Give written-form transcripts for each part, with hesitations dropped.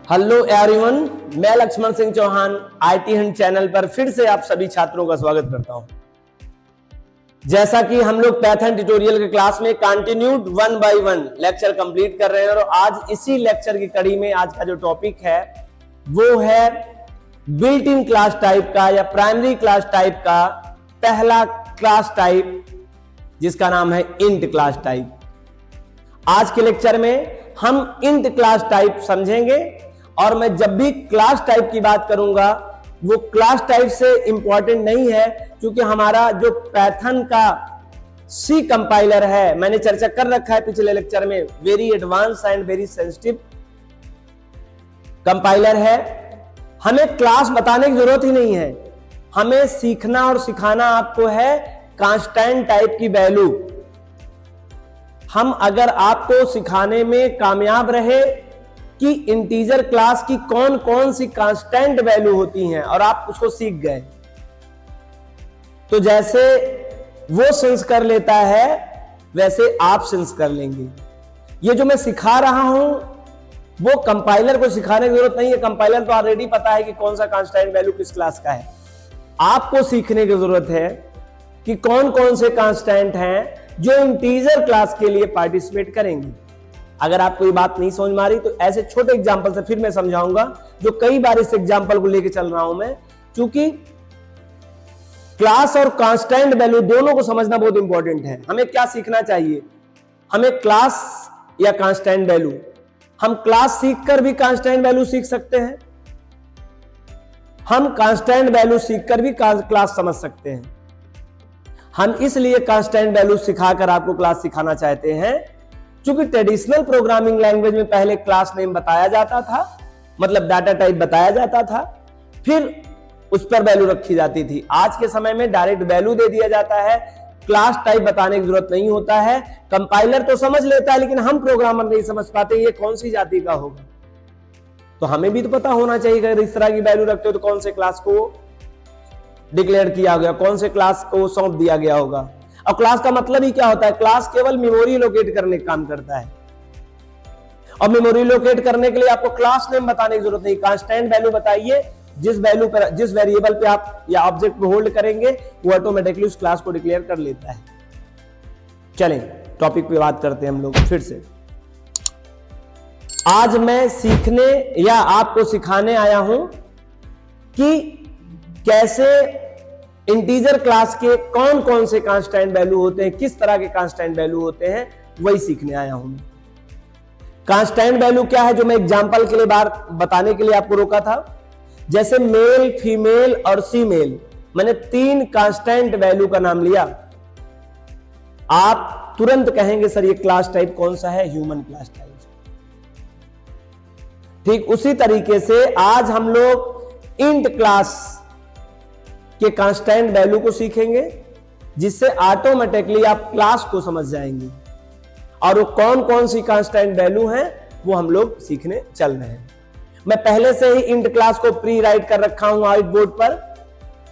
Hello everyone, मैं Lakshman Singh Chauhan IT hunt channel पर फिर से आप सभी छात्रों का स्वागत करता हूं। जैसा कि हम लोग पाइथन ट्यूटोरियल के क्लास में कंटिन्यूड 1 बाय 1 लेक्चर कंप्लीट कर रहे हैं और आज इसी लेक्चर की कड़ी में आज का जो टॉपिक है वो है बिल्ट इन क्लास टाइप का या प्राइमरी क्लास टाइप का पहला क्लास टाइप जिसका नाम है इंट क्लास टाइप। आज के लेक्चर में हम इंट क्लास टाइप समझेंगे और मैं जब भी क्लास टाइप की बात करूंगा वो क्लास टाइप से इंपॉर्टेंट नहीं है, क्योंकि हमारा जो पाइथन का सी कंपाइलर है, मैंने चर्चा कर रखा है पिछले लेक्चर में, very advance and very sensitive compiler है। हमें क्लास बताने की जरूरत ही नहीं है, हमें सीखना और सिखाना आपको है कांस्टेंट टाइप की वैल्यू। हम अगर आपको सिखाने में कामयाब रहे कि इंटीजर क्लास की कौन कौन सी कांस्टेंट वैल्यू होती हैं और आप उसको सीख गए, तो जैसे वो सेंस कर लेता है वैसे आप सेंस कर लेंगे। ये जो मैं सिखा रहा हूं वो कंपाइलर को सिखाने की जरूरत नहीं है, कंपाइलर तो ऑलरेडी पता है कि कौन सा कांस्टेंट वैल्यू किस क्लास का है। आपको सीखने की जरूरत है कि कौन कौन से कांस्टेंट हैं जो इंटीजर क्लास के लिए पार्टिसिपेट करेंगे। अगर आपको ये बात नहीं समझ में आ रही तो ऐसे छोटे एग्जांपल से फिर मैं समझाऊंगा, जो कई बार इस एग्जांपल को लेके चल रहा हूं मैं, क्योंकि क्लास और कांस्टेंट वैल्यू दोनों को समझना बहुत इंपॉर्टेंट है। हमें क्या सीखना चाहिए, हमें क्लास या कांस्टेंट वैल्यू। हम क्लास सीखकर भी कांस्टेंट वैल्यू सीख सकते हैं, हम कांस्टेंट वैल्यू सीखकर भी क्लास समझ सकते हैं। हम इसलिए कांस्टेंट वैल्यू सिखाकर आपको क्लास सिखाना चाहते हैं क्योंकि ट्रेडिशनल प्रोग्रामिंग लैंग्वेज में पहले क्लास नेम बताया जाता था, मतलब डाटा टाइप बताया जाता था, फिर उस पर वैल्यू रखी जाती थी। आज के समय में डायरेक्ट वैल्यू दे दिया जाता है, क्लास टाइप बताने की जरूरत नहीं होता है। कंपाइलर तो समझ लेता है लेकिन हम प्रोग्रामर नहीं समझ पाते ये कौन सी जाति का होगा। तो हमें भी तो पता होना चाहिए अगर इस तरह की वैल्यू रखते हो तो कौन से क्लास को डिक्लेयर किया गया, कौन से क्लास को सौंप दिया गया होगा। और क्लास का मतलब ही क्या होता है, क्लास केवल मेमोरी लोकेट करने का काम करता है और मेमोरी लोकेट करने के लिए आपको क्लास नेम बताने की जरूरत नहीं। कांस्टेंट वैल्यू बताइए, जिस वैल्यू पर, जिस वेरिएबल पे आप या ऑब्जेक्ट पे होल्ड करेंगे वो ऑटोमेटिकली उस क्लास को डिक्लेयर कर लेता है। चलें टॉपिक पे बात करते हैं हम लोग फिर से। आज मैं सीखने या आपको सिखाने आया हूं कि कैसे इंटीजर क्लास के कौन कौन से कांस्टेंट वैल्यू होते हैं, किस तरह के कांस्टेंट वैल्यू होते हैं, वही सीखने आया हूं। कांस्टेंट वैल्यू क्या है, जो मैं एग्जांपल के लिए बताने के लिए आपको रोका था। जैसे मेल, फीमेल और सीमेल, मैंने 3 कांस्टेंट वैल्यू का नाम लिया। आप तुरंत कहेंगे सर ये क्लास टाइप कौन सा है, ह्यूमन क्लास टाइप। ठीक उसी तरीके से आज हम लोग इंट क्लास के कांस्टेंट वैल्यू को सीखेंगे, जिससे ऑटोमेटिकली आप क्लास को समझ जाएंगे और वो कौन कौन सी कांस्टेंट वैल्यू हैं वो हम लोग सीखने चल रहे हैं। मैं पहले से ही इंट क्लास को प्री राइट कर रखा हूं व्हाइट बोर्ड पर,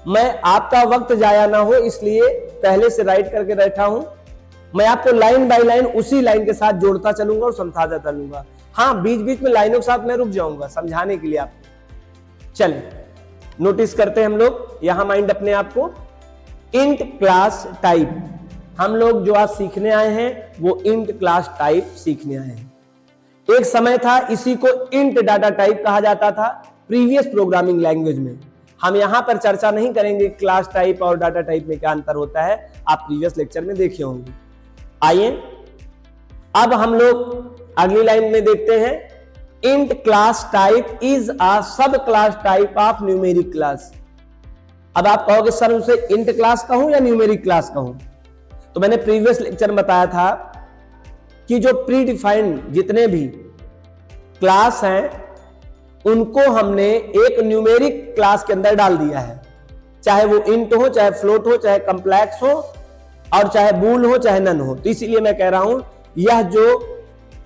मैं आपका वक्त जाया ना हो इसलिए पहले से राइट करके बैठा हूं। मैं आपको लाइन बाय लाइन उसी लाइन के साथ जोड़ता चलूंगा और समझाता चलूंगा। हाँ, बीच बीच में लाइनों के साथ मैं रुक जाऊंगा समझाने के लिए आपको। चलें नोटिस करते हैं हम लोग यहां माइंड अपने आप को। इंट क्लास टाइप हम लोग जो आज सीखने आए हैं वो इंट क्लास टाइप सीखने आए हैं। एक समय था इसी को इंट डाटा टाइप कहा जाता था प्रीवियस प्रोग्रामिंग लैंग्वेज में। हम यहां पर चर्चा नहीं करेंगे क्लास टाइप और डाटा टाइप में क्या अंतर होता है, आप प्रीवियस लेक्चर में देखे होंगे। आइए अब हम लोग अगली लाइन में देखते हैं। Int class type is a sub class type of numeric class. अब आप कहोगे सर उसे इंट क्लास कहूं या न्यूमेरिक क्लास कहूं, तो मैंने प्रीवियस लेक्चर में बताया था कि जो प्री डिफाइंड जितने भी क्लास हैं उनको हमने एक न्यूमेरिक क्लास के अंदर डाल दिया है, चाहे वो इंट हो, चाहे फ्लोट हो, चाहे कंप्लेक्स हो और चाहे बूल हो, चाहे नन हो। तो इसीलिए मैं कह रहा हूं यह जो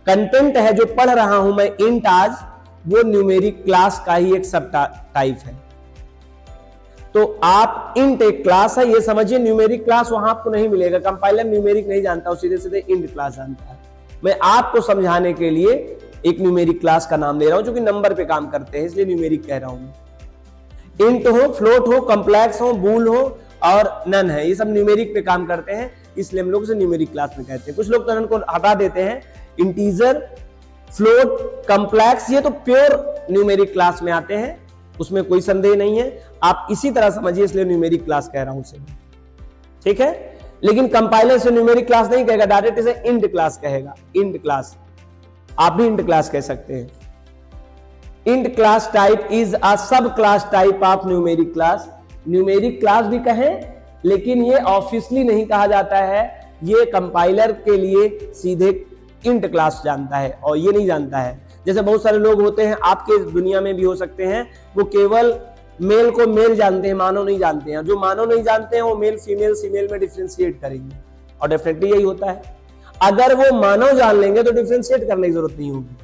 कंटेंट है जो पढ़ रहा हूं मैं इंट आज, वो न्यूमेरिक क्लास का ही एक सब टाइप है। तो आप इंट एक क्लास है ये समझिए, न्यूमेरिक क्लास वहां आपको नहीं मिलेगा। कंपाइलर न्यूमेरिक नहीं जानता, वो सीधे सीधे इंट क्लास जानता है। मैं आपको समझाने के लिए एक न्यूमेरिक क्लास का नाम ले रहा हूं, जो कि नंबर पे काम करते हैं, इसलिए न्यूमेरिक कह रहा हूं। इंट हो, फ्लोट हो, कॉम्प्लेक्स हो, बूल हो और नन है, ये सब न्यूमेरिक पे काम करते हैं, इसलिए हम लोग इसे न्यूमेरिक क्लास में कहते हैं। कुछ लोग तो नन को हटा देते हैं। इंटीजर, फ्लोट, कॉम्प्लेक्स, ये तो प्योर न्यूमेरिक क्लास में आते हैं, उसमें कोई संदेह नहीं है। आप इसी तरह समझिए, इसलिए न्यूमेरिक क्लास कह रहा हूं उसे, ठीक है। लेकिन कंपाइलर से न्यूमेरिक क्लास नहीं कहेगा, डायरेक्ट इसे इंट क्लास कहेगा। इंट क्लास, आप भी इंट क्लास कह सकते हैं। Int class type is a sub class type of numeric class. Numeric class भी कहें, लेकिन ये ऑफिशियली नहीं कहा जाता है, ये कंपाइलर के लिए सीधे इंट क्लास जानता है और ये नहीं जानता है। जैसे बहुत सारे लोग होते हैं, आपके दुनिया में भी हो सकते हैं, वो केवल मेल को मेल जानते हैं, मानव नहीं जानते हैं। जो मानव नहीं जानते हैं वो मेल फीमेल में डिफरेंशिएट करेंगे, और डेफिनेटली यही होता है। अगर वो मानव जान लेंगे तो डिफरेंशिएट करने की जरूरत नहीं होगी।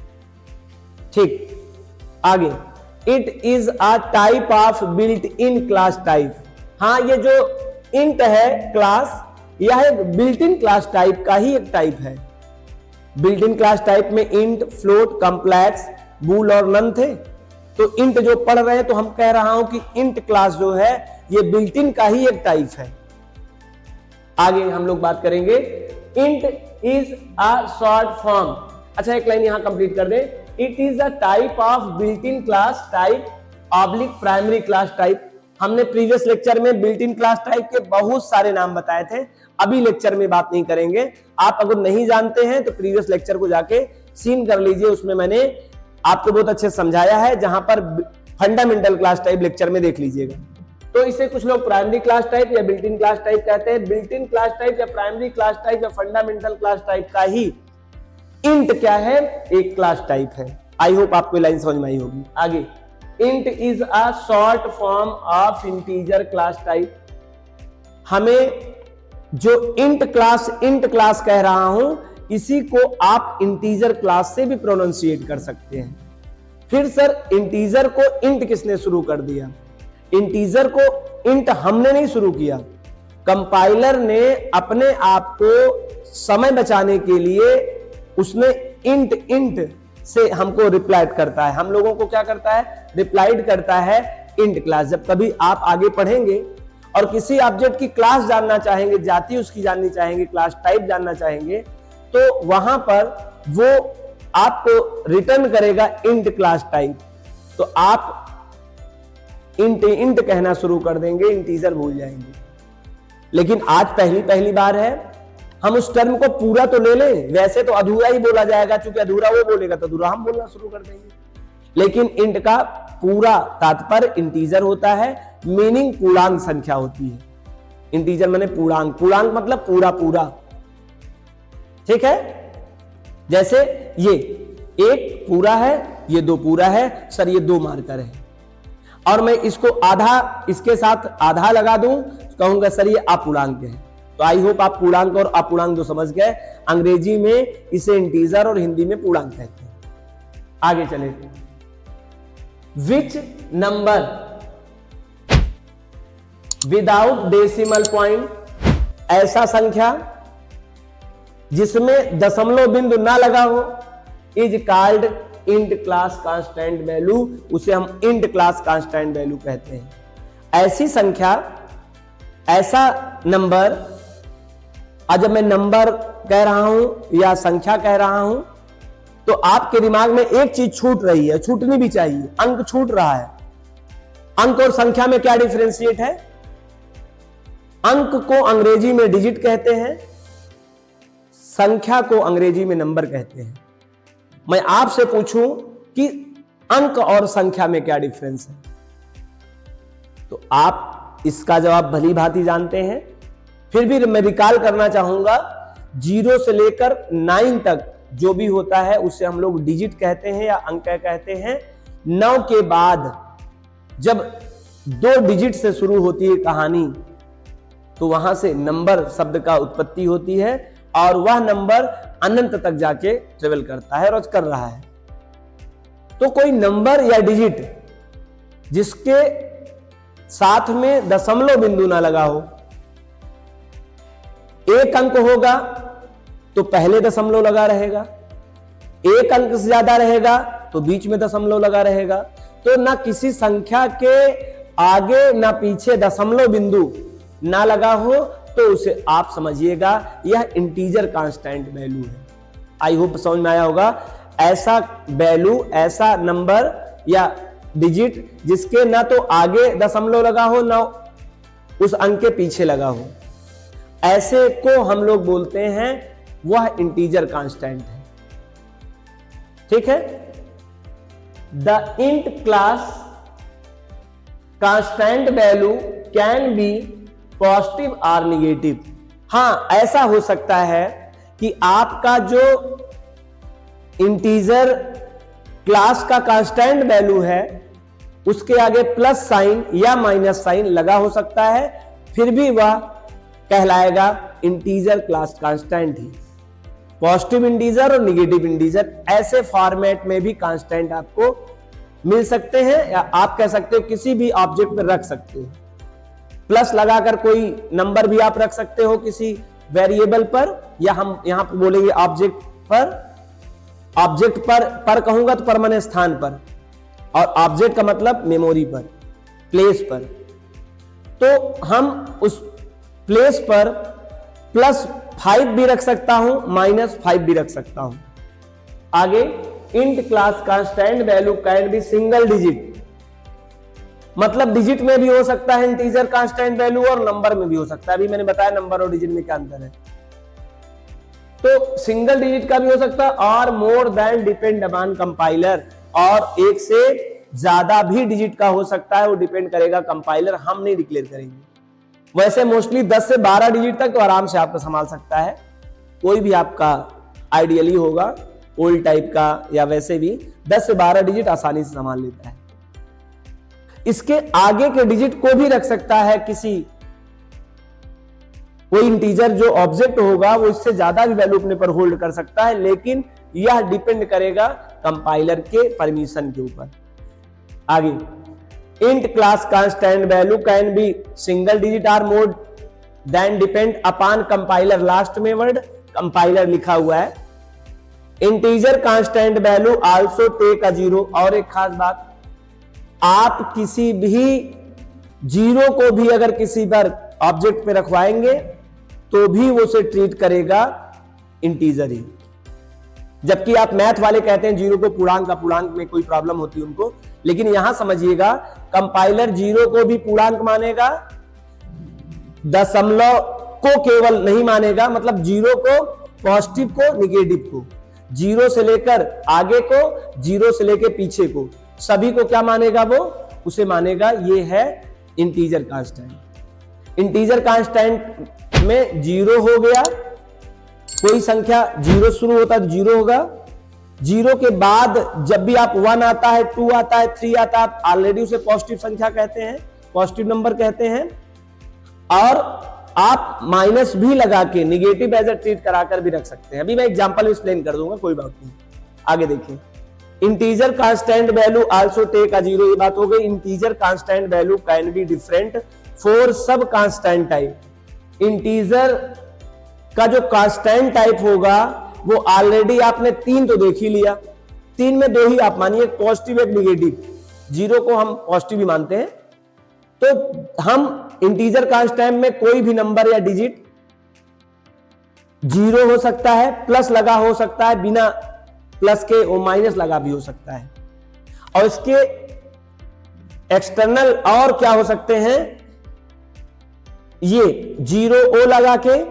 ठीक, आगे, it is a type of built in class type. हाँ, ये जो इंट है क्लास, यह एक बिल्ट इन क्लास टाइप का ही एक टाइप है। बिल्ट इन क्लास टाइप में इंट, फ्लोट, कॉम्प्लेक्स, बूल और नन थे। तो इंट जो पढ़ रहे हैं, तो हम कह रहा हूं कि इंट क्लास जो है ये बिल्ट इन का ही एक टाइप है। आगे हम लोग बात करेंगे, int is a short form. अच्छा, एक लाइन यहां कंप्लीट कर दें। It is a type of built in class type oblique primary class type. हमने प्रीवियस लेक्चर में बिल्ट इन क्लास टाइप के बहुत सारे नाम बताए थे, अभी लेक्चर में बात नहीं करेंगे। आप अगर नहीं जानते हैं तो प्रीवियस लेक्चर को जाके सीन कर लीजिए, उसमें मैंने आपको बहुत अच्छे समझाया है, जहां पर फंडामेंटल क्लास टाइप लेक्चर में देख लीजिएगा। तो इसे कुछ लोग प्राइमरी क्लास टाइप या बिल्ट इन क्लास टाइप कहते हैं। बिल्ट इन क्लास टाइप या प्राइमरी क्लास टाइप या फंडामेंटल क्लास टाइप का ही इंट क्या है, एक क्लास टाइप है। आई होप आपको लाइन समझ में आई होगी। आगे, int is a short form of integer class type. हमें जो इंट क्लास कह रहा हूं, इसी को आप इंटीजर क्लास से भी प्रोनाउंसिएट कर सकते हैं। फिर सर, इंटीजर को इंट किसने शुरू कर दिया? इंटीजर को इंट हमने नहीं शुरू किया, कंपाइलर ने अपने आप को समय बचाने के लिए उसने इंट से हमको रिप्लाइड करता है। हम लोगों को क्या करता है? रिप्लाइड करता है इंट क्लास। जब कभी आप आगे पढ़ेंगे और किसी ऑब्जेक्ट की क्लास जानना चाहेंगे, जाति उसकी जाननी चाहेंगे, क्लास टाइप जानना चाहेंगे, तो वहां पर वो आपको रिटर्न करेगा इंट क्लास टाइप। तो आप इंट कहना शुरू कर देंगे, इंटीजर भूल जाएंगे। लेकिन आज पहली बार है, हम उस टर्म को पूरा तो ले लें। वैसे तो अधूरा ही बोला जाएगा, क्योंकि अधूरा वो बोलेगा तो अधूरा हम बोलना शुरू कर देंगे। लेकिन इंट का पूरा तात्पर्य इंटीजर होता है, मीनिंग पूर्णांक संख्या होती है। इंटीजर माने पूर्णांक, पूर्णांक मतलब पूरा पूरा, ठीक है। जैसे ये एक पूरा है, ये दो पूरा है। सर ये दो मार्कर है और मैं इसको आधा, इसके साथ आधा लगा दूं, कहूंगा सर ये अपूर्णांक है। तो आई होप आप पूर्णांक और अपूर्णांक जो समझ गए। अंग्रेजी में इसे इंटीजर और हिंदी में पूर्णांक कहते हैं। आगे चले, which number without decimal point, ऐसा संख्या जिसमें दशमलव बिंदु ना लगा हो, is called int class constant value. उसे हम इंट क्लास कांस्टेंट वैल्यू कहते हैं। ऐसी संख्या, ऐसा नंबर, आज जब मैं नंबर कह रहा हूं या संख्या कह रहा हूं, तो आपके दिमाग में एक चीज छूट रही है, छूटनी भी चाहिए, अंक छूट रहा है। अंक और संख्या में क्या डिफरेंशिएट है? अंक को अंग्रेजी में डिजिट कहते हैं, संख्या को अंग्रेजी में नंबर कहते हैं। मैं आपसे पूछूं कि अंक और संख्या में क्या डिफरेंस है, तो आप इसका जवाब भली भांति जानते हैं। फिर भी मैं रिकॉल करना चाहूंगा, 0 से लेकर 9 तक जो भी होता है उसे हम लोग डिजिट कहते हैं या अंक कहते हैं। 9 के बाद जब 2 डिजिट से शुरू होती है कहानी, तो वहां से नंबर शब्द का उत्पत्ति होती है और वह नंबर अनंत तक जाके ट्रेवल करता है और कर रहा है। तो कोई नंबर या डिजिट जिसके साथ में दशमलव बिंदु ना लगा हो, एक अंक होगा तो पहले दशमलव लगा रहेगा, एक अंक से ज्यादा रहेगा तो बीच में दशमलव लगा रहेगा। तो ना किसी संख्या के आगे ना पीछे दशमलव बिंदु ना लगा हो तो उसे आप समझिएगा यह इंटीजर कांस्टेंट वैल्यू है। आई होप समझ में आया होगा। ऐसा वैल्यू, ऐसा नंबर या डिजिट जिसके ना तो आगे दशमलव लगा हो ना उस अंक के पीछे लगा हो, ऐसे को हम लोग बोलते हैं वह इंटीजर कांस्टेंट है। ठीक है। The int class constant value can B positive और निगेटिव। हां, ऐसा हो सकता है कि आपका जो इंटीजर क्लास का कांस्टेंट वैल्यू है उसके आगे प्लस साइन या माइनस साइन लगा हो सकता है, फिर भी वह कहलाएगा इंटीजर क्लास कांस्टेंट ही। पॉजिटिव इंटीजर और निगेटिव इंटीजर ऐसे फॉर्मेट में भी कांस्टेंट आपको मिल सकते हैं, या आप कह सकते हो किसी भी ऑब्जेक्ट पर रख सकते हो। प्लस लगाकर कोई नंबर भी आप रख सकते हो किसी वेरिएबल पर, या हम यहां पर बोलेंगे ऑब्जेक्ट पर। ऑब्जेक्ट पर कहूंगा तो परमानेंट स्थान पर, और ऑब्जेक्ट का मतलब मेमोरी पर, प्लेस पर। तो हम उस प्लेस पर +5 भी रख सकता हूं, -5 भी रख सकता हूं। आगे, int class constant value can be single digit, मतलब डिजिट में भी हो सकता है इंटीजर कांस्टेंट वैल्यू और नंबर में भी हो सकता है। अभी मैंने बताया नंबर और डिजिट में क्या अंतर है। तो सिंगल डिजिट का भी हो सकता है, और मोर देन डिपेंड अपॉन कंपाइलर, और एक से ज्यादा भी डिजिट का हो सकता है, वो डिपेंड करेगा कंपाइलर, हम नहीं डिक्लेयर करेंगे। वैसे मोस्टली 10 से 12 डिजिट तक तो आराम से आपका संभाल सकता है, कोई भी आपका आइडियली होगा ओल्ड टाइप का, या वैसे भी 10 से 12 डिजिट आसानी से संभाल लेता है। इसके आगे के डिजिट को भी रख सकता है कोई इंटीजर जो ऑब्जेक्ट होगा वो इससे ज्यादा भी वैल्यू अपने पर होल्ड कर सकता है, लेकिन यह डिपेंड करेगा कंपाइलर के परमिशन के ऊपर। आगे, int class constant value can be single digit or more than depend upon compiler. Last में वर्ड कंपाइलर लिखा हुआ है। Integer constant value also take a zero. और एक खास बात, आप किसी भी जीरो को भी अगर किसी पर ऑब्जेक्ट पे रखवाएंगे तो भी वो उसे ट्रीट करेगा इंटीजर ही। जबकि आप मैथ वाले कहते हैं जीरो को पूर्णांक, का पूर्णांक में कोई प्रॉब्लम होती है उनको, लेकिन यहां समझिएगा कंपाइलर जीरो को भी पूर्णांक मानेगा, दशमलव को केवल नहीं मानेगा। मतलब जीरो को, पॉजिटिव को, निगेटिव को, जीरो से लेकर आगे को, जीरो से लेकर पीछे को, सभी को क्या मानेगा वो? उसे मानेगा ये है इंटीजर कांस्टेंट। इंटीजर कांस्टेंट में जीरो हो गया, कोई संख्या जीरो शुरू होता है तो जीरो होगा। जीरो के बाद जब भी आप 1 आता है, 2 आता है, 3 आता है, आप ऑलरेडी उसे पॉजिटिव संख्या कहते हैं, पॉजिटिव नंबर कहते हैं। और आप माइनस भी लगा के निगेटिव एज ए ट्रीट कराकर भी रख सकते हैं। अभी मैं एग्जांपल एक्सप्लेन कर दूंगा, कोई बात नहीं। आगे देखिए, integer constant value also take a zero. ये बात हो गई। Integer constant value can be different for sub constant type. Integer का जो कांस्टेंट टाइप होगा वो ऑलरेडी आपने 3 तो देख ही लिया, 3 में 2 ही आप मानिए, एक पॉजिटिव एक निगेटिव। जीरो को हम पॉजिटिव भी मानते हैं। तो हम इंटीजर कांस्टेंट में कोई भी नंबर या डिजिट जीरो हो सकता है, प्लस लगा हो सकता है, बिना प्लस के वो माइनस लगा भी हो सकता है। और इसके एक्सटर्नल और क्या हो सकते हैं, ये 0 लगा के,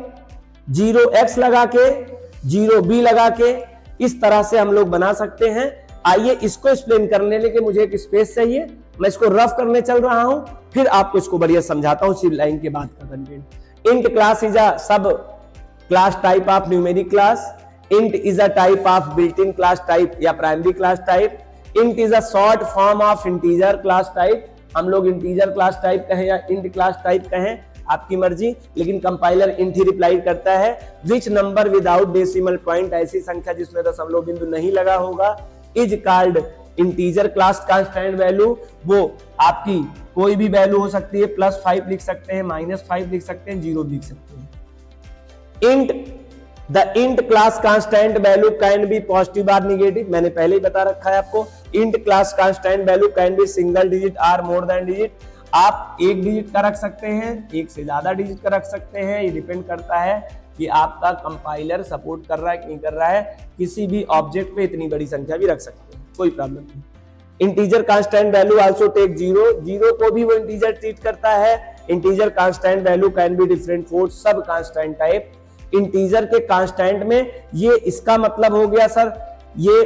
0x लगा के, 0b लगा के, इस तरह से हम लोग बना सकते हैं। आइए इसको एक्सप्लेन करने के लिए मुझे एक स्पेस चाहिए, मैं इसको रफ करने चल रहा हूं, फिर आपको इसको बढ़िया समझाता हूं सिर्फ लाइन के बाद का content. Int class is a sub class type of numeric class. int is a type of built-in class type या primary class type. int is a short form of integer class type. हम लोग integer class type कहें या int class type कहें, आपकी मर्जी, लेकिन compiler int ही reply करता है। which number without decimal point, ऐसी संख्या जिसमें दशमलव बिंदु नहीं लगा होगा, is called integer class constant value। वो आपकी कोई भी वैल्यू हो सकती है, +5 लिख सकते हैं, -5 लिख सकते हैं, 0 लिख सकते हैं। int the int class constant value can B positive और निगेटिव, मैंने पहले ही बता रखा है आपको। Int class constant value can be single digit और मोर देन डिजिट, आप एक डिजिट का रख सकते हैं, एक से ज्यादा डिजिट का रख सकते हैं, ये डिपेंड करता है कि आपका कंपाइलर सपोर्ट कर रहा है कि नहीं कर रहा है। किसी भी ऑब्जेक्ट पे इतनी बड़ी संख्या भी रख सकते हैं, कोई प्रॉब्लम नहीं। Integer constant value also take zero, zero को भी वो इंटीजर ट्रीट करता है। Integer constant value can be different for sub constant type. Integer के कांस्टेंट में ये इसका मतलब हो गया सर, ये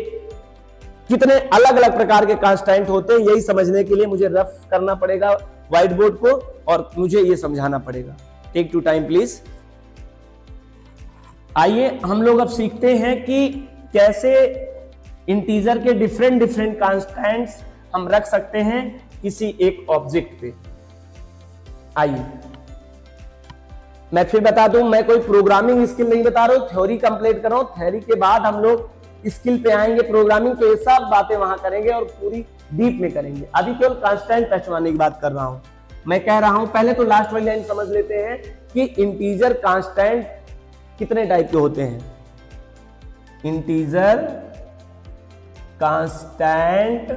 कितने अलग अलग प्रकार के कांस्टेंट होते हैं, यही समझने के लिए मुझे रफ करना पड़ेगा व्हाइट बोर्ड को और मुझे ये समझाना पड़ेगा। Take two time please. आइए हम लोग अब सीखते हैं कि कैसे इंटीजर के डिफरेंट डिफरेंट कांस्टेंट्स हम रख सकते हैं किसी एक ऑब्जेक्ट पे। आइए मैं फिर बता दूं, मैं कोई प्रोग्रामिंग स्किल नहीं बता रहा हूं, थ्योरी कंप्लीट कर रहा हूं। थ्योरी के बाद हम लोग स्किल पे आएंगे, प्रोग्रामिंग तो ये सब बातें वहां करेंगे और पूरी डीप में करेंगे। अभी केवल कांस्टेंट पहचानने की बात कर रहा हूं। मैं कह रहा हूं पहले तो लास्ट वाली लाइन समझ लेते हैं कि इंटीजर कांस्टेंट कितने टाइप के होते हैं। इंटीजर कांस्टेंट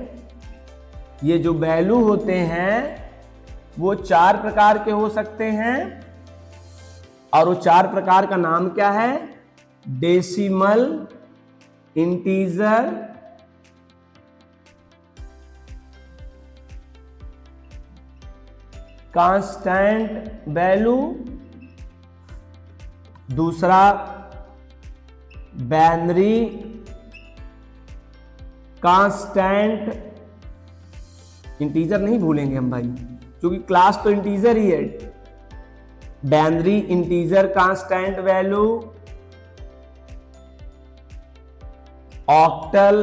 ये जो वैल्यू होते हैं वो 4 प्रकार के हो सकते हैं और वो 4 प्रकार का नाम क्या है? डेसिमल इंटीजर, कांस्टेंट वैल्यू, दूसरा बाइनरी कांस्टेंट। इंटीजर नहीं भूलेंगे हम भाई, क्योंकि क्लास तो इंटीजर ही है। Binary integer constant value, octal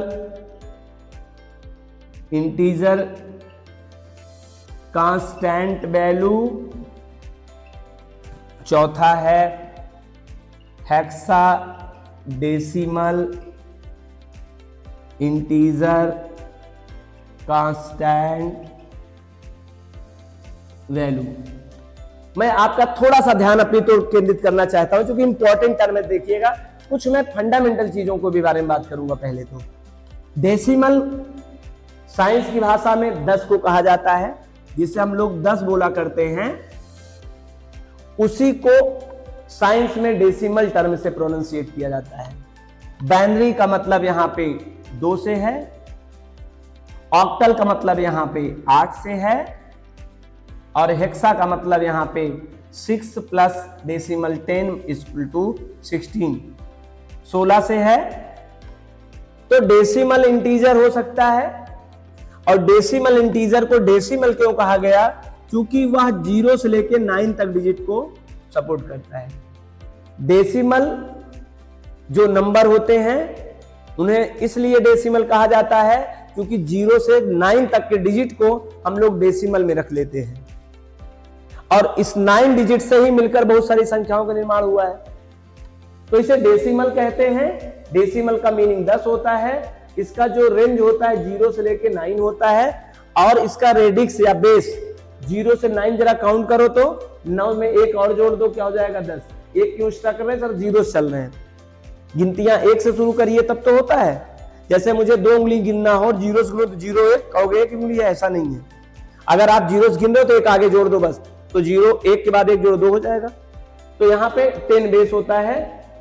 integer constant value, चौथा है हेक्साडेसिमल इंटीजर कांस्टेंट वैल्यू। मैं आपका थोड़ा सा ध्यान अपनी तो केंद्रित करना चाहता हूं, क्योंकि इंपॉर्टेंट टर्म है। देखिएगा, कुछ मैं फंडामेंटल चीजों को भी बारे में बात करूंगा। पहले तो डेसिमल साइंस की भाषा में 10 को कहा जाता है, जिसे हम लोग 10 बोला करते हैं, उसी को साइंस में डेसिमल टर्म से प्रोनाउंसिएट किया जाता है। बाइनरी का मतलब यहां पे 2 से है, ऑक्टल का मतलब यहां पे 8 से है, और हेक्सा का मतलब यहां पे 6 प्लस डेसिमल 10 इक्वल टू 16 से है। तो डेसिमल इंटीजर हो सकता है। और डेसिमल इंटीजर को डेसिमल क्यों कहा गया? क्योंकि वह 0 से लेकर 9 तक डिजिट को सपोर्ट करता है। डेसिमल जो नंबर होते हैं उन्हें इसलिए डेसिमल कहा जाता है क्योंकि 0 से 9 तक के डिजिट को हम लोग डेसिमल में रख लेते हैं, और इस 9 डिजिट से ही मिलकर बहुत सारी संख्याओं का निर्माण हुआ है, तो इसे डेसिमल कहते हैं। डेसिमल का मीनिंग 10 होता है। इसका जो रेंज होता है 0 से लेकर 9 होता है, और इसका रेडिक्स या बेस 0 से 9 जरा काउंट करो तो 9 में 1 और जोड़ दो, क्या हो जाएगा? 10। 1 क्यों स्टार्ट कर रहे हैं सर? 0 से चल रहे हैं। गिनतियां 1 से शुरू करिए तब तो होता है। जैसे मुझे 2 उंगली गिनना हो, 0 से तो 0 1 कहोगे 1 उंगली है, ऐसा नहीं है। अगर आप 0 से गिन रहे हो तो 1 आगे जोड़ दो बस, तो 0 1 के बाद 1 जोड़ 2 हो जाएगा। तो यहाँ पे 10 बेस होता है।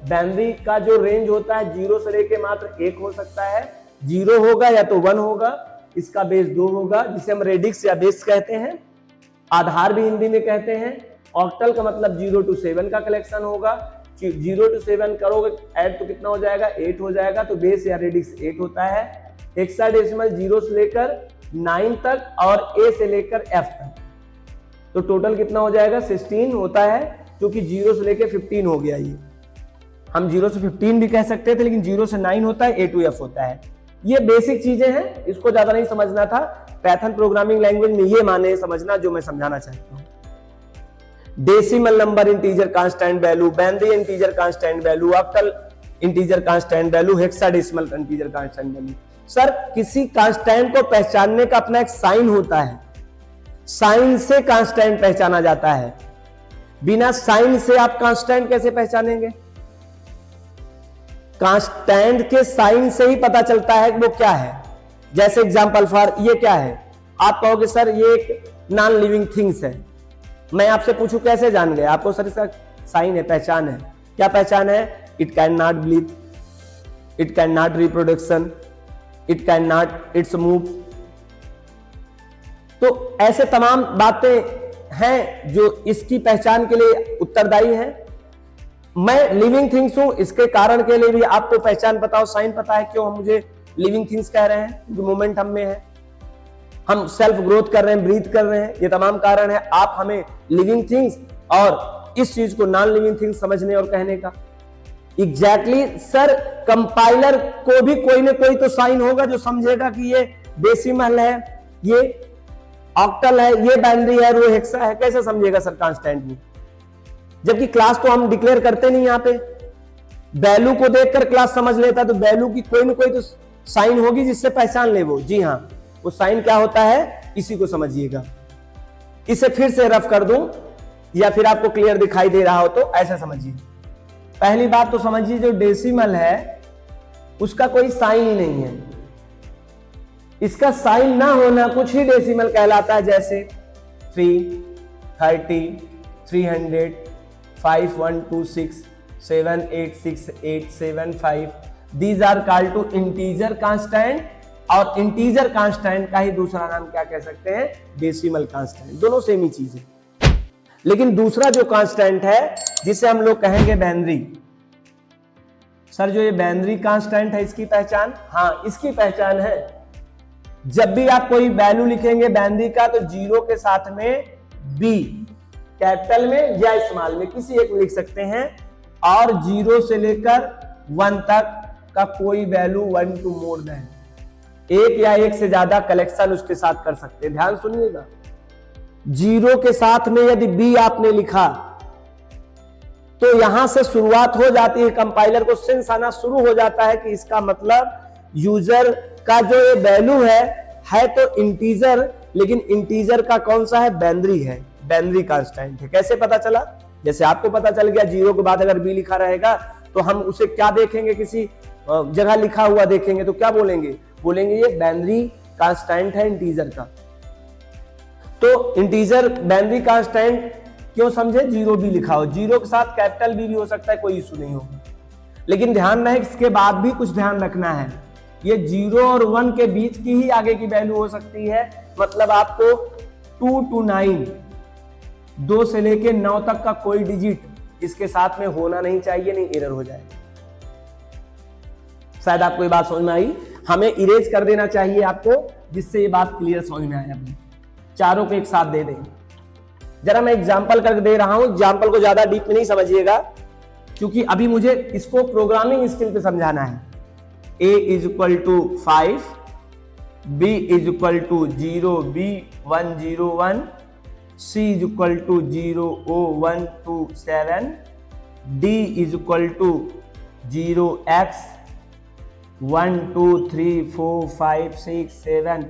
बाइनरी का जो रेंज होता है 0 से लेके मात्र 1 हो सकता है। 0 होगा या तो 1 होगा, इसका बेस 2 होगा, जिसे हम रेडिक्स या बेस कहते हैं। आधार भी हिंदी में कहते हैं। ऑक्टल का मतलब 0 to 7 का कलेक्शन होगा। 0 to 7 करोगे ऐड तो कितना हो जाएगा? 8 हो जाएगा। तो बेस या रेडिक्स 8 होता है। हेक्साडेसिमल 0 से लेकर 9 तक और A से लेकर F तक, तो टोटल कितना हो जाएगा? 16 होता है, क्योंकि 0 से लेकर 15 हो गया। ये हम 0 से 15 भी कह सकते थे, लेकिन 0 से 9 होता है, A to F होता है। ये बेसिक चीजें हैं, इसको ज्यादा नहीं समझना था। पाइथन प्रोग्रामिंग लैंग्वेज में ये माने समझना जो मैं समझाना चाहता हूं। Decimal number integer constant value, binary integer constant value, octal integer constant value, hexadecimal integer constant value. Sir, किसी कांस्टेंट को पहचानने का अपना एक साइन होता है। साइन से कांस्टेंट पहचाना जाता है। बिना साइन से आप कांस्टेंट कैसे पहचानेंगे? कांस्टेंट के साइन से ही पता चलता है कि वो क्या है। जैसे एग्जांपल फॉर ये क्या है, आप कहोगे सर ये एक नॉन लिविंग थिंग्स है। मैं आपसे पूछूं कैसे जान गए, आपको सर इसका साइन है, पहचान है। क्या पहचान है? It can not bleed, it can not reproduction, it can not it's move. तो ऐसे तमाम बातें हैं जो इसकी पहचान के लिए उत्तरदायी हैं। मैं लिविंग थिंग्स हूं, इसके कारण के लिए भी आपको पहचान पता हो, साइन पता है क्यों हम मुझे लिविंग थिंग्स कह रहे हैं, जो मूवमेंट हम में है, हम सेल्फ ग्रोथ कर रहे हैं, ब्रीथ कर रहे हैं, ये तमाम कारण है। आप हमें लिविंग थिंग्स और इस चीज को नॉन लिविंग थिंग्स समझने और कहने का। एग्जैक्टली सर, कंपाइलर को भी कोई ना कोई तो साइन होगा जो समझेगा कि ये डेसिमल है, ये ऑक्टल है, ये बाइनरी है, रो हेक्सा है। कैसे समझेगा सर कांस्टेंट में? जबकि क्लास तो हम डिक्लेयर करते नहीं, यहां पे वैल्यू को देखकर क्लास समझ लेता, तो वैल्यू की कोई ना कोई तो साइन होगी जिससे पहचान ले वो। जी हाँ, वो साइन क्या होता है इसी को समझिएगा। इसे फिर से रफ कर दूं या फिर आपको क्लियर दिखाई दे रहा हो तो ऐसा समझिए। पहली बात तो समझिए, जो डेसिमल है उसका कोई साइन ही नहीं है। इसका साइन ना होना कुछ ही डेसिमल कहलाता है, जैसे 3, 30, 300, 5, 1, 2, 6, 7, 8, 6, 8, 7, 5। These are called to integer constant, और इंटीजर कांस्टेंट का ही दूसरा नाम क्या कह सकते हैं? Decimal constant. दोनों सेम ही चीज है। लेकिन दूसरा जो कांस्टेंट है जिसे हम लोग कहेंगे बाइनरी, सर जो ये बाइनरी कांस्टेंट है इसकी पहचान, हाँ इसकी पहचान है, जब भी आप कोई वैल्यू लिखेंगे बाइनरी का तो जीरो के साथ में बी कैपिटल में या स्मॉल में किसी एक में लिख सकते हैं, और जीरो से लेकर 1 तक का कोई वैल्यू 1 टू मोर देन, एक या एक से ज्यादा कलेक्शन उसके साथ कर सकते हैं। ध्यान सुनिएगा, जीरो के साथ में यदि बी आपने लिखा तो यहां से शुरुआत हो जाती है, कंपाइलर को सेंस आना शुरू हो जाता है कि इसका मतलब यूजर का जो ये वैल्यू है तो इंटीजर, लेकिन इंटीजर का कौन सा है? बाइनरी है, बाइनरी कांस्टेंट है। कैसे पता चला? जैसे आपको पता चल गया जीरो के बाद अगर बी लिखा रहेगा तो हम उसे क्या देखेंगे, किसी जगह लिखा हुआ देखेंगे तो क्या बोलेंगे? बोलेंगे ये बाइनरी कांस्टेंट है इंटीजर का। तो इंटीजर बाइनरी कांस्टेंट क्यों समझे? जीरो भी लिखा हो, जीरो के साथ कैपिटल बी भी हो सकता है, कोई इशू नहीं होगा। लेकिन ध्यान रहे, इसके बाद भी कुछ ध्यान रखना है, ये 0 और 1 के बीच की ही आगे की वैल्यू हो सकती है। मतलब आपको 2 to 9, 2 से लेके 9 तक का कोई डिजिट इसके साथ में होना नहीं चाहिए, नहीं एरर हो जाएगा। शायद आपको ये बात समझ में आई। हमें इरेज कर देना चाहिए आपको, जिससे ये बात क्लियर समझ में आए। अपने चारों को एक साथ दे दें। जरा मैं एग्जांपल करके दे रहा हूं, एग्जांपल को ज्यादा डीप में नहीं समझिएगा, क्योंकि अभी मुझे इसको प्रोग्रामिंग स्किल पे समझाना है। a is equal to 5, b is equal to 0, b 1 0 1, c is equal to 0 o 1 2 7, d is equal to 0x 1 2 3 4 5 6 7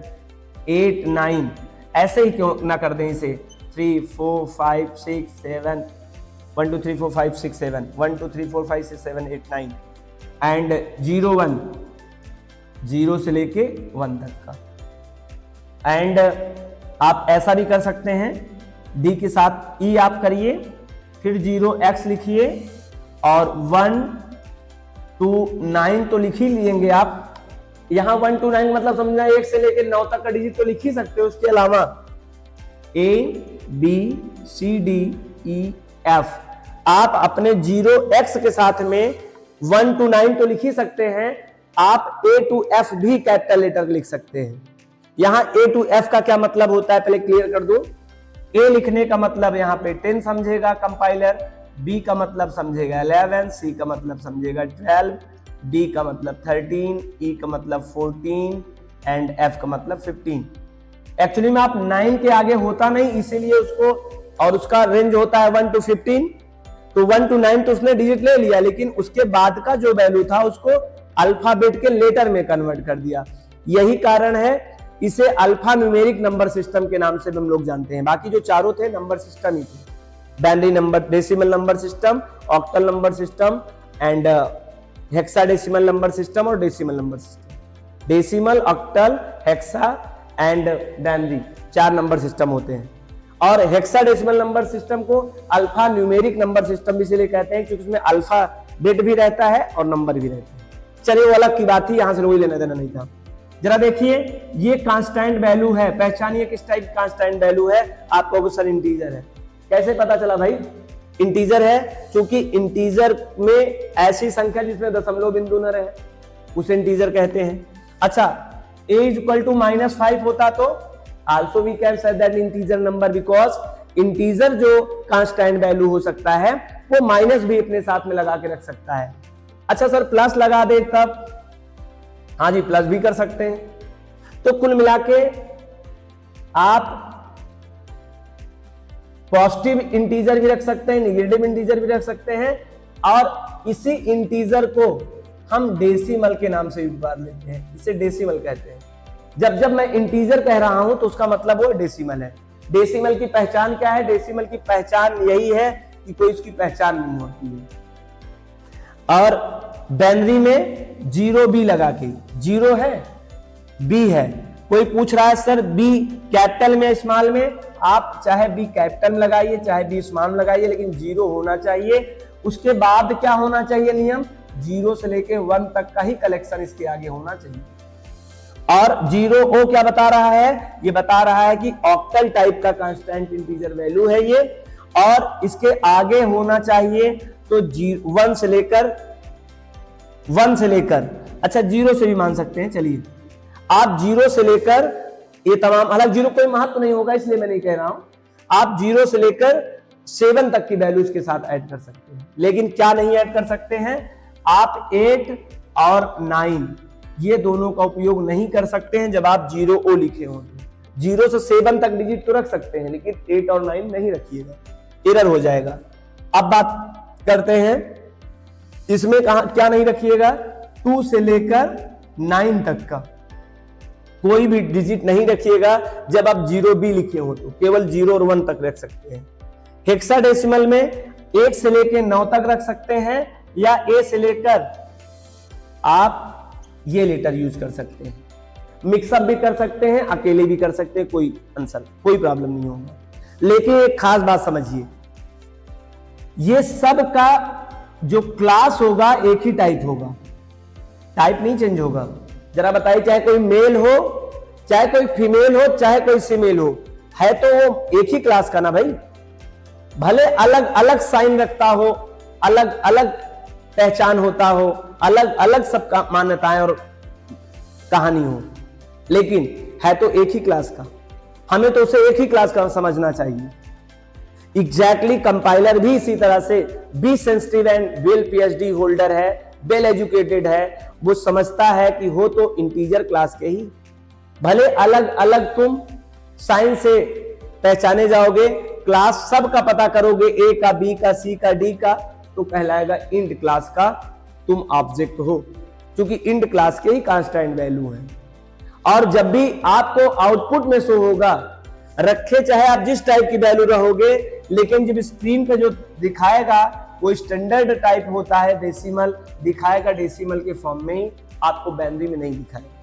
8 9। ऐसे ही क्यों ना कर दें इसे? 3 4 5 6 7 1 2 3 4 5 6 7 1 2 3 4 5 6 7 8 9 एंड 0 1, 0 से लेके 1 तक का। एंड आप ऐसा भी कर सकते हैं, डी के साथ ई आप करिए, फिर 0x लिखिए और 1 to 9 तो लिख ही लेंगे आप। यहां 1 to 9 मतलब समझना 1 से लेकर 9 तक का डिजिट तो लिख ही सकते हो। उसके अलावा A B C D E F आप अपने 0x के साथ में 1 to 9 तो लिख ही सकते हैं। आप A to F भी कैपिटल लेटर लिख सकते हैं। यहां A to F का क्या मतलब होता है पहले क्लियर कर दो। A लिखने का मतलब यहां पे 10 समझेगा कंपाइलर, B का मतलब समझेगा 11, C का मतलब समझेगा 12, D का मतलब 13, E का मतलब 14 एंड F का मतलब 15। एक्चुअली में आप 9 के आगे होता नहीं, इसीलिए उसको, और उसका रेंज होता है 1 to 15, तो 1 to 9 तो उसने डिजिट ले लिया, लेकिन उसके बाद का जो वैल्यू था उसको अल्फाबेट के लेटर में कन्वर्ट कर दिया। यही कारण है इसे अल्फा न्यूमेरिक नंबर सिस्टम के नाम से हम लोग जानते हैं। बाकी जो चारों थे नंबर सिस्टम ही थे, binary number, decimal number system, octal number system and hexadecimal number system और decimal number system. Decimal, octal, hexa and binary 4 number system होते हैं। और हेक्साडेसिमल नंबर सिस्टम को अल्फा न्यूमेरिक नंबर सिस्टम भी इसलिए कहते हैं क्योंकि उसमें अल्फाबेट भी रहता है और नंबर भी रहता है। चलिए वो अलग की बात थी, यहां से कोई लेना देना नहीं था। जरा देखिए ये कांस्टेंट वैल्यू है, पहचानिए किस टाइप कांस्टेंट वैल्यू है। आप कहोगे सर इंटीजर है, कैसे पता चला भाई इंटीजर है? क्योंकि इंटीजर में ऐसी संख्या जिसमें दशमलव बिंदु न रहे उसे इंटीजर कहते हैं। अच्छा, a इक्वल टू -5 होता तो also we can say that integer number, because integer जो कांस्टेंट वैल्यू हो सकता है वो माइनस भी अपने साथ में लगा के रख सकता है। अच्छा सर प्लस लगा दे तब? हाँ जी, प्लस भी कर सकते हैं। तो कुल मिला के आप पॉजिटिव इंटीजर भी रख सकते हैं, निगेटिव इंटीजर भी रख सकते हैं, और इसी इंटीजर को हम डेसिमल के नाम से पुकार लेते हैं, इसे डेसिमल कहते हैं। जब जब मैं इंटीजर कह रहा हूं तो उसका मतलब वो डेसिमल है। डेसिमल की पहचान क्या है? डेसिमल की पहचान यही है कि कोई उसकी पहचान नहीं होती है। और बाइनरी में 0 बी लगा के, 0 है बी है। कोई पूछ रहा है सर बी कैपिटल में स्मॉल में, आप चाहे बी कैपिटल में लगाइए चाहे बी स्मॉल में लगाइए, लेकिन 0 होना चाहिए। उसके बाद क्या होना चाहिए नियम? 0 से लेके 1 तक का ही कलेक्शन इसके आगे होना चाहिए। और 0 ओ क्या बता रहा है? ये बता रहा है कि ऑक्टल टाइप का कांस्टेंट इंटीजर वैल्यू है ये, और इसके आगे होना चाहिए तो 1 से लेकर अच्छा 0 से भी मान सकते हैं। चलिए आप 0 से लेकर ये तमाम, हालांकि 0 कोई महत्व नहीं होगा इसलिए मैं नहीं कह रहा हूं, आप 0 से लेकर 7 तक की वैल्यू इसके साथ ऐड कर सकते हैं। लेकिन क्या नहीं ऐड कर सकते हैं? आप 8 और 9 ये दोनों का उपयोग नहीं कर सकते हैं जब आप 0 ओ लिखे हो। 0 से 7 तक डिजिट तो रख सकते हैं, लेकिन 8 और 9 नहीं रखिएगा, एरर हो जाएगा। अब बात करते हैं इसमें क्या नहीं रखिएगा? 2 से लेकर 9 तक का कोई भी डिजिट नहीं रखिएगा जब आप 0 बी लिखे हो, तो केवल 0 और 1 तक रख सकते हैं। हेक्साडेसिमल में 1 से लेकर 9 तक रख सकते हैं, या ए से लेकर आप ये लेटर यूज कर सकते हैं। मिक्सअप भी कर सकते हैं, अकेले भी कर सकते हैं, कोई आंसर कोई प्रॉब्लम नहीं होगा। लेकिन एक खास बात समझिए, ये सब का जो क्लास होगा एक ही टाइप होगा, टाइप नहीं चेंज होगा। जरा बताइए, चाहे कोई मेल हो चाहे कोई फीमेल हो चाहे कोई फीमेल हो, है तो वो एक ही क्लास का ना भाई। भले अलग अलग साइन रखता हो, अलग अलग पहचान होता हो, अलग अलग सब मान्यताएं और कहानी हो, लेकिन है तो एक ही क्लास का। हमें तो उसे एक ही क्लास का समझना चाहिए। एग्जैक्टली कंपाइलर भी इसी तरह से be sensitive and well PhD holder है, वेल एजुकेटेड है, वो समझता है कि हो तो इंटीजर क्लास के ही। भले अलग अलग तुम साइन से पहचाने जाओगे, क्लास सब का पता करोगे, ए का, बी का, सी का, डी का, तो कहलाएगा इंट क्लास का तुम ऑब्जेक्ट हो, क्योंकि इंट क्लास के ही कांस्टेंट वैल्यू है। और जब भी आपको आउटपुट में शो होगा, रखे चाहे आप जिस टाइप की वैल्यू रहोगे, लेकिन जब स्क्रीन पे जो दिखाएगा वो स्टैंडर्ड टाइप होता है, डेसिमल दिखाएगा, डेसिमल के फॉर्म में ही, आपको बाइनरी में नहीं दिखाएगा।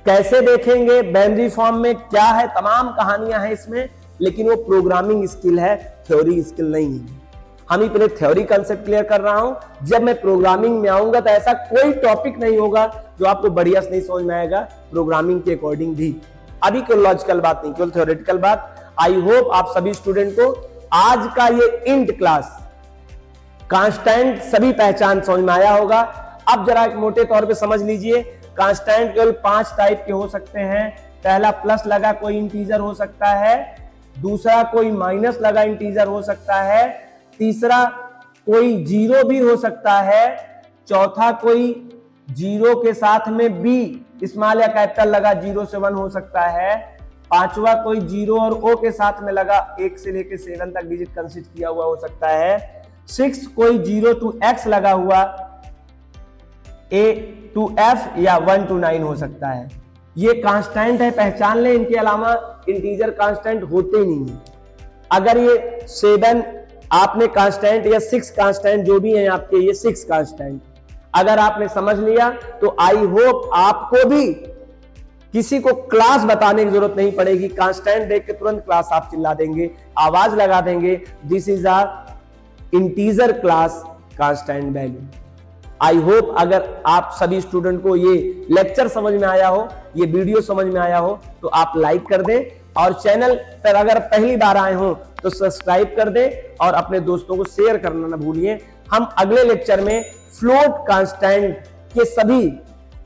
कैसे देखेंगे बाइनरी फॉर्म में, क्या है, तमाम कहानियां हैं इसमें, लेकिन वो प्रोग्रामिंग स्किल है, थ्योरी स्किल नहीं है। हम ही पहले थ्योरी कंसेप्ट क्लियर कर रहा हूं, जब मैं प्रोग्रामिंग में आऊंगा तो ऐसा कोई टॉपिक नहीं होगा जो आपको बढ़िया से नहीं समझ में आएगा प्रोग्रामिंग के अकॉर्डिंग भी। अभी कोई लॉजिकल बात नहीं, केवल थ्योरेटिकल बात। आई होप आप सभी स्टूडेंट को आज का ये इंट क्लास कांस्टेंट सभी पहचान समझ में आया होगा। अब जरा एक मोटे तौर पे समझ लीजिए, कांस्टेंट केवल 5 टाइप के हो सकते हैं। पहला प्लस लगा कोई इंटीजर हो सकता है, दूसरा कोई माइनस लगा इंटीजर हो सकता है, तीसरा कोई 0 भी हो सकता है, चौथा कोई 0 के साथ में बी स्मॉल या कैपिटल लगा 0 से 1 हो सकता है, पांचवा कोई 0 और ओ के साथ में लगा 1 से लेकर 7 तक डिजिट कंसीडर किया हुआ हो सकता है, 6 कोई 0 to x लगा हुआ a to f या 1 to 9 हो सकता है। ये कांस्टेंट है, पहचान ले, इनके अलावा इंटीजर कांस्टेंट होते ही नहीं है। अगर ये 7 आपने कांस्टेंट या 6 कांस्टेंट जो भी है आपके, ये 6 कांस्टेंट, अगर आपने समझ लिया तो आई होप आपको भी किसी को क्लास बताने की जरूरत नहीं पड़ेगी। कांस्टेंट देख के तुरंत क्लास आप चिल्ला देंगे, आवाज लगा देंगे, this is a integer class constant value. I hope अगर आप सभी स्टूडेंट को ये लेक्चर समझ में आया हो, ये वीडियो समझ में आया हो, तो आप लाइक कर दें और चैनल पर अगर पहली बार आए हो तो सब्सक्राइब कर दें और अपने दोस्तों को शेयर करना ना भूलिए। हम अगले लेक्चर में फ्लोट कांस्टेंट के सभी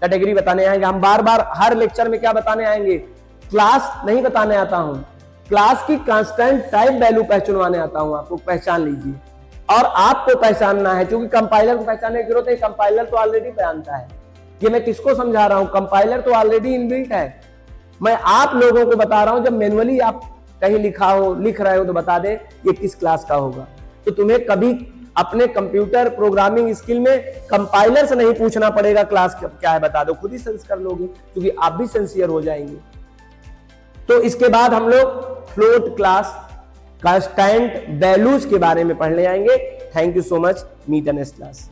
कैटेगरी बताने आएंगे। हम बार बार हर लेक्चर में क्या बताने आएंगे, क्लास नहीं बताने आता हूं, क्लास की कांस्टेंट टाइप वैल्यू पहचानवाने आता हूं। आपको पहचान लीजिए और आपको पहचानना है, क्योंकि कंपाइलर को पहचानने की जरूरत है, कंपाइलर तो ऑलरेडी जानता है। ये मैं किसको समझा रहा हूं, कंपाइलर तो ऑलरेडी इनबिल्ट है। मैं आप लोगों को बता रहा हूं, जब मैनुअली आप कहीं लिख रहे हो तो बता दे ये किस क्लास का होगा। तो तुम्हें कभी अपने कंप्यूटर प्रोग्रामिंग स्किल में कंपाइलर से नहीं पूछना पड़ेगा क्लास क्या है, बता दो, खुद ही सेंस कर लोगे, क्योंकि आप भी सिंसियर हो जाएंगे। तो इसके बाद हम लोग फ्लोट क्लास कांस्टेंट वैल्यूज के बारे में पढ़ने आएंगे। Thank you so much, meet in next class.